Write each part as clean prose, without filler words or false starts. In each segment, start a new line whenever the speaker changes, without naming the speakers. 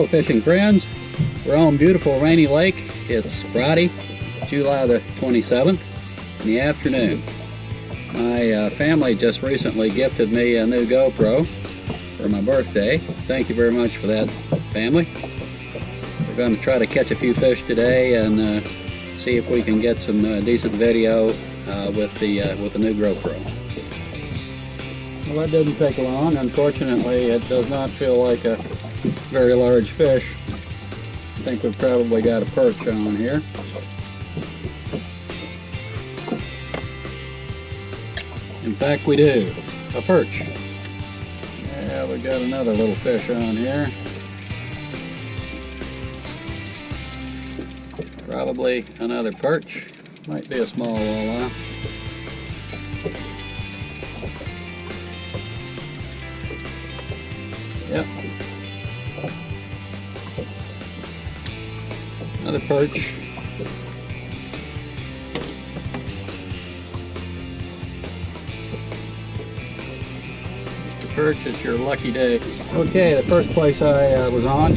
fishing friends. We're on beautiful Rainy Lake. It's Friday, July the 27th in the afternoon. My family just recently gifted me a new GoPro for my birthday. Thank you very much for that, family. We're going to try to catch a few fish today and see if we can get some decent video with the new GoPro. Well, that didn't take long. Unfortunately, it does not feel like a very large fish. I think we've probably got a perch on here. In fact, we do. A perch. Yeah, we got another little fish on here. Probably another perch. Might be a small walleye. Yep. Another perch. Mr. Perch, it's your lucky day. Okay, the first place I was on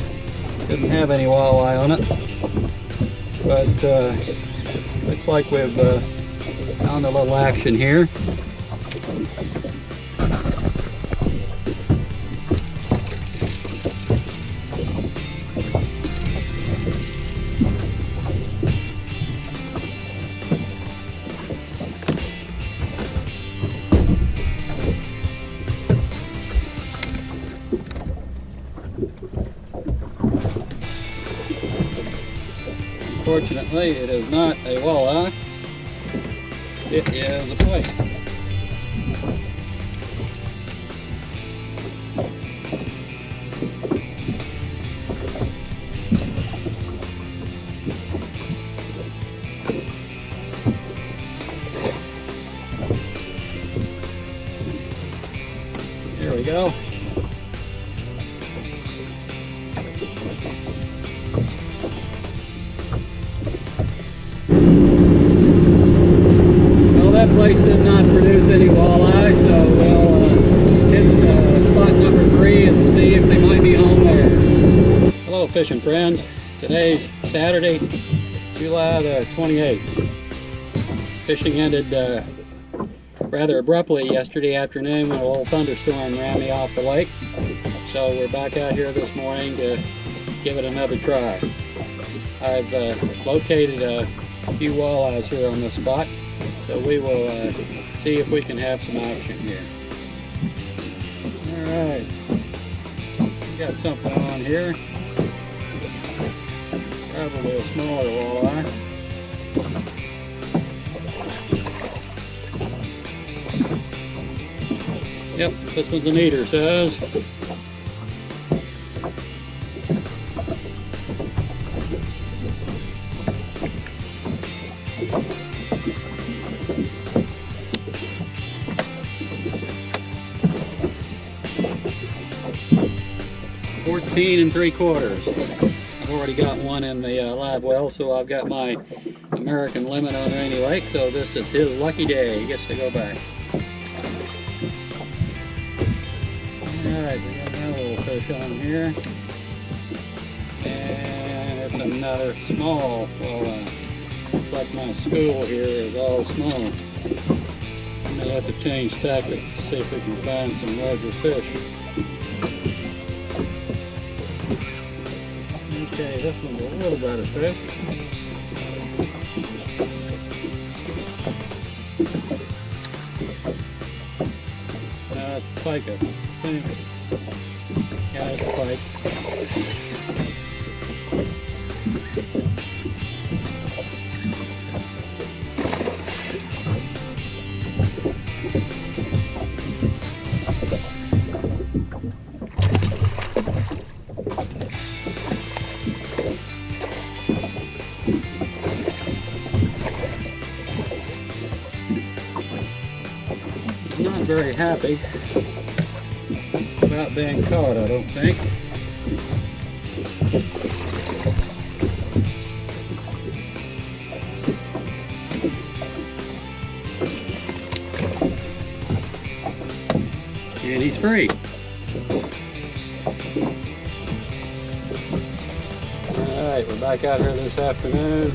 didn't have any walleye on it, but looks like we've found a little action here. Unfortunately, it is not a walleye. It is a pike. Here we go. That place did not produce any walleye, so we'll hit spot number 3 and see if they might be home there. Hello fishing friends. Today's Saturday, July the 28th. Fishing ended rather abruptly yesterday afternoon when a little thunderstorm ran me off the lake. So we're back out here this morning to give it another try. I've located a few walleyes here on this spot. So we will see if we can have some action here. Alright, we got something on here. Probably a smaller walleye. Yep, this one's an eater size. 14 3/4. I've already got one in the live well, so I've got my American limit on Rainy Lake, so this is his lucky day. He gets to go back. Alright, we got another little fish on here. And it's another small walleye. Looks like my school here is all small. I may have to change tactics to see if we can find some larger fish. Okay, this one's a little better fish. It's a pike, I think. Yeah, it's a pike. Not very happy about being caught, I don't think. And he's free. Alright, we're back out here this afternoon.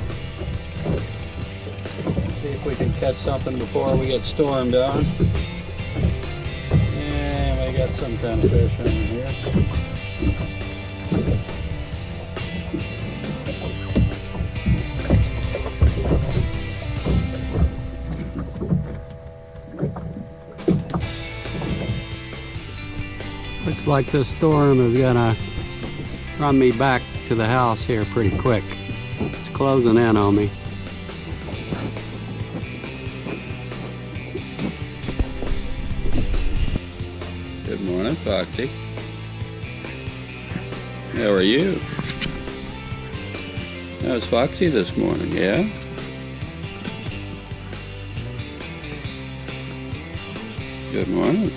See if we can catch something before we get stormed on. And we got some kind of fish in here. Looks like this storm is gonna run me back to the house here pretty quick. It's closing in on me. Good morning, Foxy. How are you? How's Foxy this morning, yeah? Good morning.